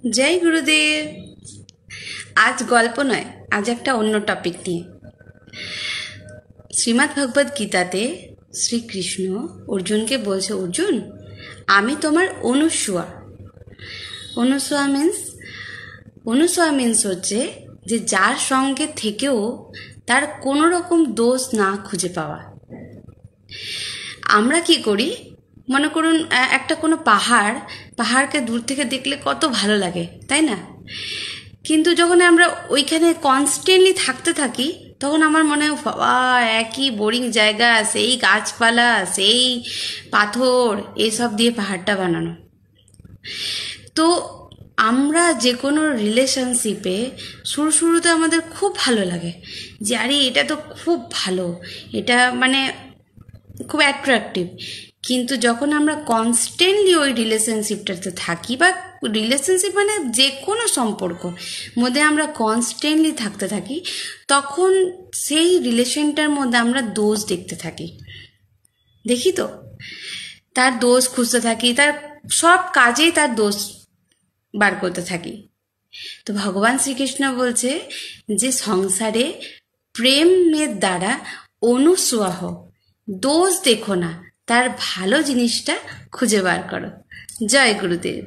জয় গুরুদেব। আজ গল্প নয়, আজ একটা অন্য টপিক নিয়ে। শ্রীমদ্ ভগবদ গীতাতে শ্রীকৃষ্ণ অর্জুনকে বলছে, অর্জুন আমি তোমার অনুসুয়া। অনুসুয়া মিন্স হচ্ছে যে যার সঙ্গে থেকেও তার কোনো রকম দোষ না খুঁজে পাওয়া। আমরা কি করি, মনে করুন একটা কোনো পাহাড়কে দূর থেকে দেখলে কত ভালো লাগে, তাই না? কিন্তু যখন আমরা ওইখানে কনস্ট্যান্টলি থাকতে থাকি তখন আমার মনে হয় বাবা একই বোরিং জায়গা, সেই গাছপালা, সেই পাথর, এসব দিয়ে পাহাড়টা বানানো। তো আমরা যে কোনো রিলেশনশিপে শুরুতে আমাদের খুব ভালো লাগে যে আরে এটা তো খুব ভালো, এটা মানে খুব অ্যাট্রাকটিভ। কিন্তু যখন আমরা কনস্ট্যান্টলি ওই রিলেশনশিপটাতে থাকি, বা রিলেশনশিপ মানে যে কোনো সম্পর্ক মধ্যে আমরা কনস্ট্যান্টলি থাকতে থাকি, তখন সেই রিলেশনটার মধ্যে আমরা দোষ দেখতে থাকি। দেখি তো, তার দোষ খুঁজতে থাকি, তার সব কাজেই তার দোষ বার করতে থাকি। তো ভগবান শ্রীকৃষ্ণ বলছে যে সংসারে প্রেমের দ্বারা অনুসুয়া হও, দোষ দেখো না, তার ভালো জিনিসটা খুঁজে বার করো। জয় গুরুদেব।